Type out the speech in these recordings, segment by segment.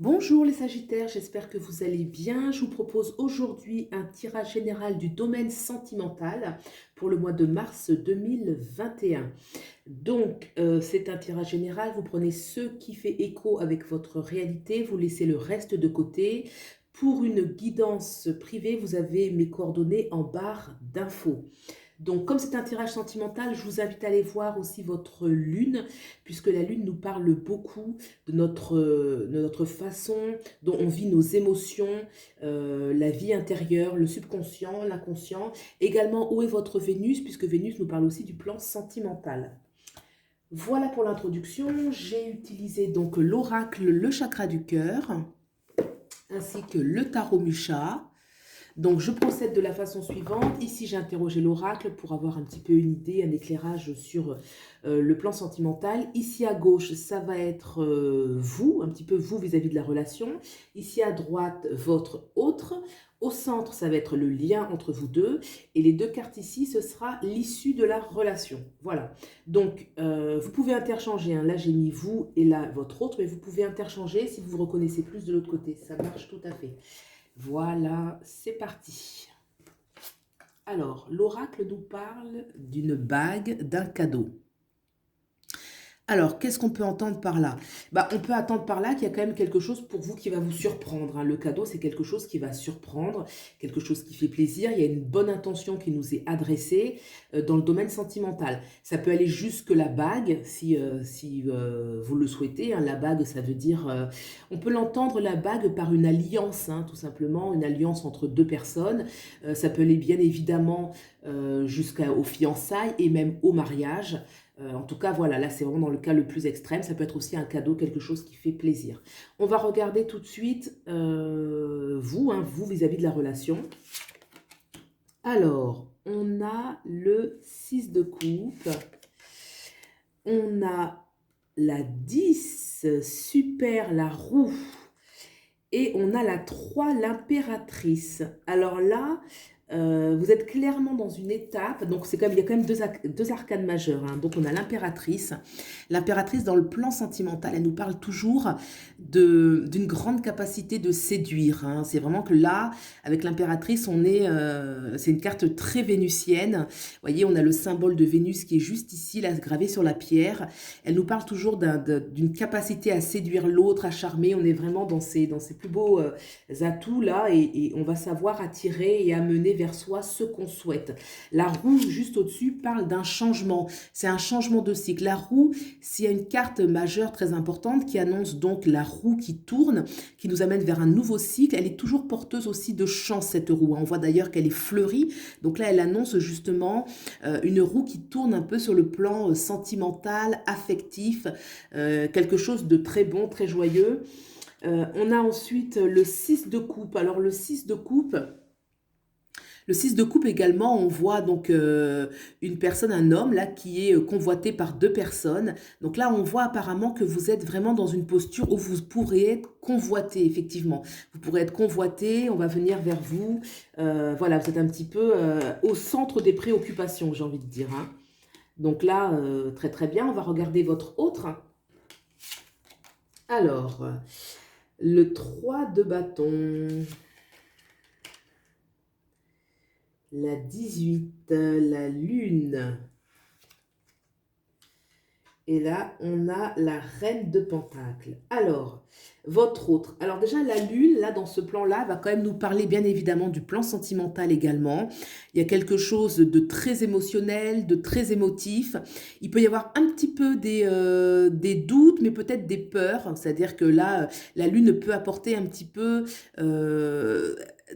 Bonjour les Sagittaires, j'espère que vous allez bien. Je vous propose aujourd'hui un tirage général du domaine sentimental pour le mois de mars 2021. C'est un tirage général, vous prenez ce qui fait écho avec votre réalité, vous laissez le reste de côté. Pour une guidance privée, vous avez mes coordonnées en barre d'infos. Donc, comme c'est un tirage sentimental, je vous invite à aller voir aussi votre lune, puisque la lune nous parle beaucoup de notre façon dont on vit nos émotions, la vie intérieure, le subconscient, l'inconscient. Également, où est votre Vénus, puisque Vénus nous parle aussi du plan sentimental. Voilà pour l'introduction. J'ai utilisé donc l'oracle, le chakra du cœur, ainsi que le tarot Musha. Donc, je procède de la façon suivante. Ici, j'ai interrogé l'oracle pour avoir un petit peu une idée, un éclairage sur le plan sentimental. Ici, à gauche, ça va être vous, un petit peu vous vis-à-vis de la relation. Ici, à droite, votre autre. Au centre, ça va être le lien entre vous deux. Et les deux cartes ici, ce sera l'issue de la relation. Voilà. Donc, vous pouvez interchanger. Hein. Là, j'ai mis vous et là, votre autre. Mais vous pouvez interchanger si vous vous reconnaissez plus de l'autre côté. Ça marche tout à fait. Voilà, c'est parti. Alors, l'oracle nous parle d'une bague, d'un cadeau. Alors, qu'est-ce qu'on peut entendre par là? On peut attendre par là qu'il y a quand même quelque chose pour vous qui va vous surprendre. Hein. Le cadeau, c'est quelque chose qui va surprendre, quelque chose qui fait plaisir. Il y a une bonne intention qui nous est adressée dans le domaine sentimental. Ça peut aller jusque la bague, si vous le souhaitez. Hein. La bague, ça veut dire... on peut l'entendre, la bague, par une alliance, hein, tout simplement, une alliance entre deux personnes. Ça peut aller bien évidemment jusqu'aux fiançailles et même au mariage. En tout cas, voilà, là, c'est vraiment dans le cas le plus extrême. Ça peut être aussi un cadeau, quelque chose qui fait plaisir. On va regarder tout de suite vous vis-à-vis de la relation. Alors, on a le 6 de coupe. On a la 10, super, la roue. Et on a la 3, l'impératrice. Alors là... vous êtes clairement dans une étape, donc il y a quand même deux arcanes majeures. Hein. Donc on a l'impératrice. L'impératrice dans le plan sentimental, elle nous parle toujours d'une grande capacité de séduire. Hein. C'est vraiment que là, avec l'impératrice, c'est une carte très vénusienne. Vous voyez, on a le symbole de Vénus qui est juste ici, là, gravé sur la pierre. Elle nous parle toujours d'une capacité à séduire l'autre, à charmer. On est vraiment dans ces plus beaux atouts là, et on va savoir attirer et amener vers soi ce qu'on souhaite. La roue juste au-dessus parle d'un changement. C'est un changement de cycle. La roue, s'il y a une carte majeure très importante qui annonce donc la roue qui tourne, qui nous amène vers un nouveau cycle, elle est toujours porteuse aussi de chance, cette roue. On voit d'ailleurs qu'elle est fleurie. Donc là, elle annonce justement une roue qui tourne un peu sur le plan sentimental, affectif, quelque chose de très bon, très joyeux. On a ensuite le 6 de coupe. Alors le 6 de coupe... Le 6 de coupe également, on voit donc une personne, un homme là qui est convoité par deux personnes. Donc là, on voit apparemment que vous êtes vraiment dans une posture où vous pourrez être convoité, effectivement. Vous pourrez être convoité, on va venir vers vous. Voilà, vous êtes un petit peu au centre des préoccupations, j'ai envie de dire. Hein. Donc là, très très bien, on va regarder votre autre. Alors, le 3 de bâton... La 18, la lune. Et là, on a la reine de Pentacle. Alors, votre autre. Alors déjà, la lune, là, dans ce plan-là, va quand même nous parler, bien évidemment, du plan sentimental également. Il y a quelque chose de très émotionnel, de très émotif. Il peut y avoir un petit peu des doutes, mais peut-être des peurs. C'est-à-dire que là, la lune peut apporter un petit peu...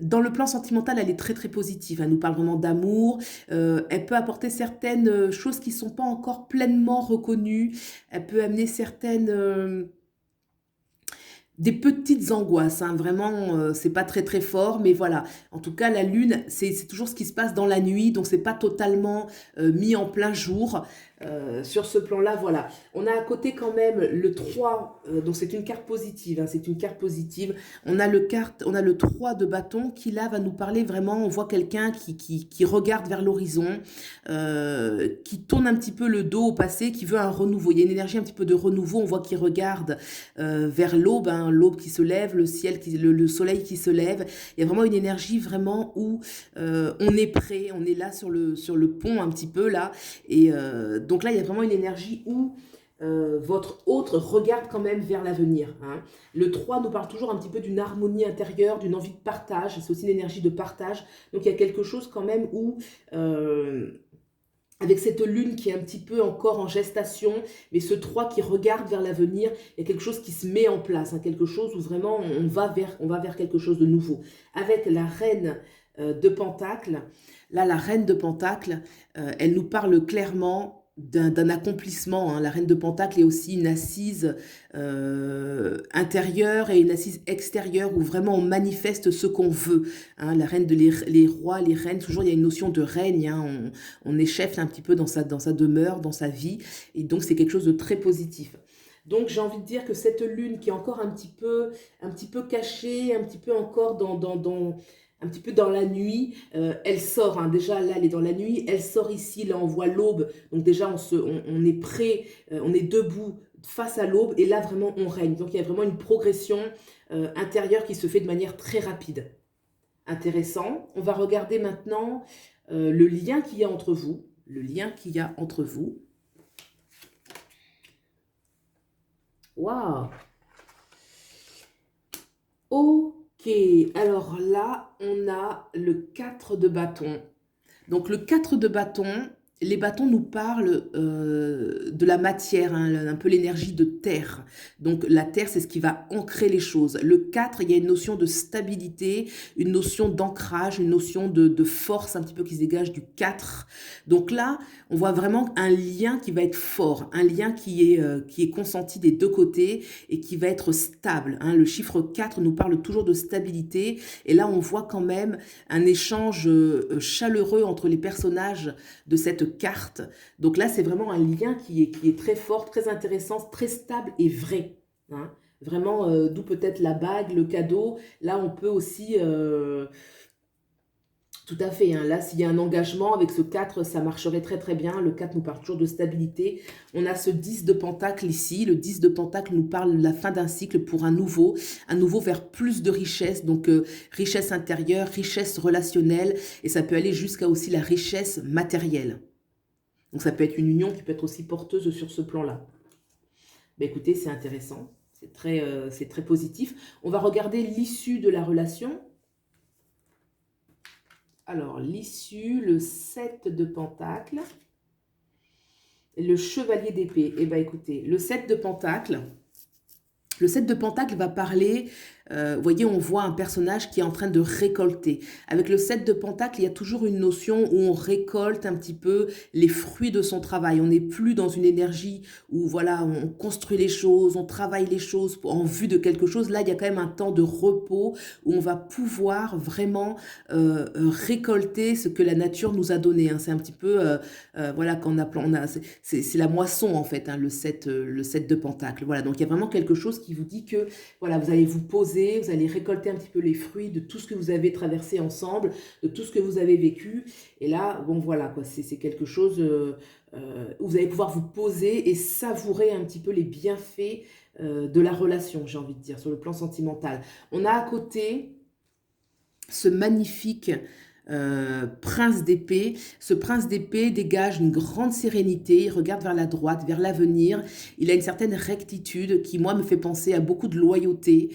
dans le plan sentimental, elle est très très positive. Elle nous parle vraiment d'amour. Elle peut apporter certaines choses qui ne sont pas encore pleinement reconnues. Elle peut amener des petites angoisses, hein. Vraiment, c'est pas très très fort, mais voilà. En tout cas, la lune, c'est toujours ce qui se passe dans la nuit, donc c'est pas totalement mis en plein jour. Sur ce plan-là, voilà. On a à côté quand même le 3, donc c'est une carte positive, hein, c'est une carte positive. On a le 3 de bâton qui là va nous parler vraiment, on voit quelqu'un qui regarde vers l'horizon, qui tourne un petit peu le dos au passé, qui veut un renouveau. Il y a une énergie un petit peu de renouveau, on voit qu'il regarde vers l'aube, hein, l'aube qui se lève, le soleil qui se lève. Il y a vraiment une énergie vraiment où on est prêt, on est là sur le pont un petit peu là, et donc là, il y a vraiment une énergie où votre autre regarde quand même vers l'avenir. Hein. Le 3 nous parle toujours un petit peu d'une harmonie intérieure, d'une envie de partage. C'est aussi une énergie de partage. Donc il y a quelque chose quand même où, avec cette lune qui est un petit peu encore en gestation, mais ce 3 qui regarde vers l'avenir, il y a quelque chose qui se met en place. Hein, quelque chose où vraiment on va vers quelque chose de nouveau. Avec la reine de Pentacle, là la reine de Pentacle, elle nous parle clairement d'un accomplissement. Hein. La reine de Pentacle est aussi une assise intérieure et une assise extérieure où vraiment on manifeste ce qu'on veut. Hein. La reine les rois, les reines, toujours il y a une notion de règne. Hein. On est chef un petit peu dans sa demeure, dans sa vie, et donc c'est quelque chose de très positif. Donc j'ai envie de dire que cette lune qui est encore un petit peu cachée, un petit peu encore un petit peu dans la nuit, elle sort, hein, déjà là elle est dans la nuit, elle sort ici, là on voit l'aube, donc déjà on est prêt, on est debout face à l'aube, et là vraiment on règne, donc il y a vraiment une progression intérieure qui se fait de manière très rapide. Intéressant. On va regarder maintenant le lien qu'il y a entre vous, Waouh! Ok, alors là, on a le 4 de bâton. Donc le 4 de bâton, les bâtons nous parlent de la matière, hein, un peu l'énergie de terre. Donc la terre, c'est ce qui va ancrer les choses. Le 4, il y a une notion de stabilité, une notion d'ancrage, une notion de force un petit peu qui se dégage du 4. Donc là, on voit vraiment un lien qui va être fort, un lien qui est consenti des deux côtés et qui va être stable. Hein. Le chiffre 4 nous parle toujours de stabilité, et là on voit quand même un échange chaleureux entre les personnages de cette carte. Donc là, c'est vraiment un lien qui est très fort, très intéressant, très stable et vrai. Hein. Vraiment, d'où peut-être la bague, le cadeau. Là, on peut aussi... tout à fait, hein. Là, s'il y a un engagement avec ce 4, ça marcherait très très bien. Le 4 nous parle toujours de stabilité. On a ce 10 de pentacle ici. Le 10 de pentacle nous parle de la fin d'un cycle pour un nouveau vers plus de richesse. Donc, richesse intérieure, richesse relationnelle, et ça peut aller jusqu'à aussi la richesse matérielle. Donc, ça peut être une union qui peut être aussi porteuse sur ce plan-là. Ben, écoutez, c'est intéressant. C'est très positif. On va regarder l'issue de la relation. Alors, l'issue, le 7 de pentacle, le chevalier d'épée. Eh bien, écoutez, le 7 de pentacle va parler, vous voyez, on voit un personnage qui est en train de récolter. Avec le 7 de pentacle, il y a toujours une notion où on récolte un petit peu les fruits de son travail. On n'est plus dans une énergie où, voilà, on construit les choses, on travaille les choses en vue de quelque chose. Là, il y a quand même un temps de repos où on va pouvoir vraiment récolter ce que la nature nous a donné. Hein. C'est un petit peu, voilà, c'est la moisson, en fait, hein, le 7 de pentacle. Voilà, donc il y a vraiment quelque chose qui vous dit que voilà, vous allez vous poser, vous allez récolter un petit peu les fruits de tout ce que vous avez traversé ensemble, de tout ce que vous avez vécu. Et là, bon voilà, quoi, c'est quelque chose où vous allez pouvoir vous poser et savourer un petit peu les bienfaits de la relation, j'ai envie de dire, sur le plan sentimental. On a à côté ce magnifique prince d'épée. Ce prince d'épée dégage une grande sérénité, il regarde vers la droite, vers l'avenir, il a une certaine rectitude qui, moi, me fait penser à beaucoup de loyauté.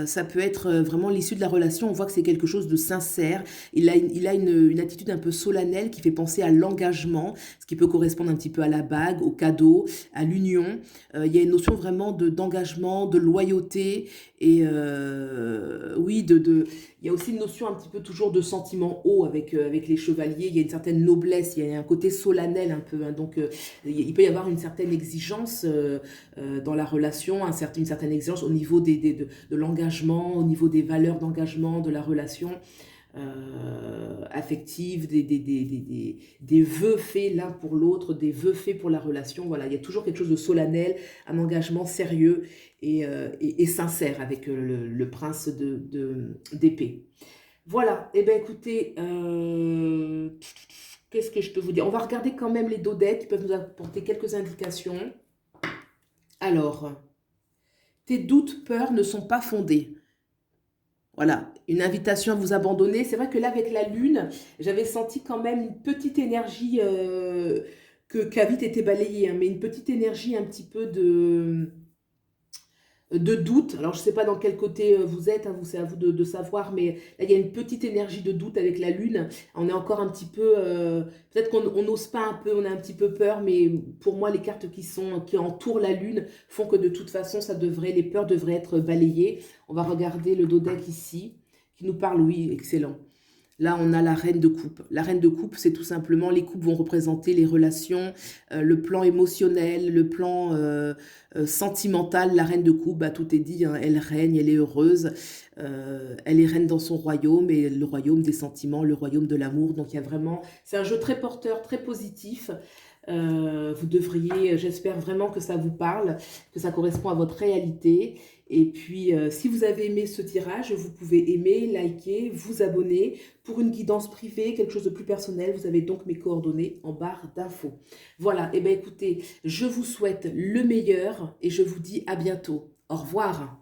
Ça peut être vraiment l'issue de la relation, on voit que c'est quelque chose de sincère, il a une attitude un peu solennelle qui fait penser à l'engagement, ce qui peut correspondre un petit peu à la bague, au cadeau, à l'union. Il y a une notion vraiment d'engagement, de loyauté, et oui, il y a aussi une notion un petit peu toujours de sentiment haut avec les chevaliers. Il y a une certaine noblesse, il y a un côté solennel un peu. Hein, donc, il peut y avoir une certaine exigence dans la relation, une certaine exigence au niveau de l'engagement, au niveau des valeurs d'engagement de la relation. affectives, des vœux faits l'un pour l'autre, des vœux faits pour la relation. Voilà, il y a toujours quelque chose de solennel, un engagement sérieux et sincère avec le prince d'épée. Voilà, et bien écoutez, qu'est-ce que je peux vous dire? On va regarder quand même les dos deck qui peuvent nous apporter quelques indications. Alors, tes doutes, peurs ne sont pas fondés. Voilà, une invitation à vous abandonner. C'est vrai que là, avec la lune, j'avais senti quand même une petite énergie qui a vite été balayée, hein, mais une petite énergie un petit peu de doute. Alors, je ne sais pas dans quel côté vous êtes, hein, c'est à vous de savoir, mais là, il y a une petite énergie de doute avec la lune. On est encore un petit peu, peut-être qu'on n'ose pas un peu, on a un petit peu peur, mais pour moi, les cartes qui entourent la lune font que de toute façon, les peurs devraient être balayées. On va regarder le dos deck ici, qui nous parle, oui, excellent. Là, on a la reine de coupe. La reine de coupe, c'est tout simplement, les coupes vont représenter les relations, le plan émotionnel, le plan sentimental. La reine de coupe, bah, tout est dit, hein, elle règne, elle est heureuse, elle est reine dans son royaume, et le royaume des sentiments, le royaume de l'amour. Donc, il y a vraiment, c'est un jeu très porteur, très positif. Vous devriez, j'espère vraiment que ça vous parle, que ça correspond à votre réalité. Et puis, si vous avez aimé ce tirage, vous pouvez aimer, liker, vous abonner. Pour une guidance privée, quelque chose de plus personnel, vous avez donc mes coordonnées en barre d'infos. Voilà, et bien écoutez, je vous souhaite le meilleur et je vous dis à bientôt. Au revoir.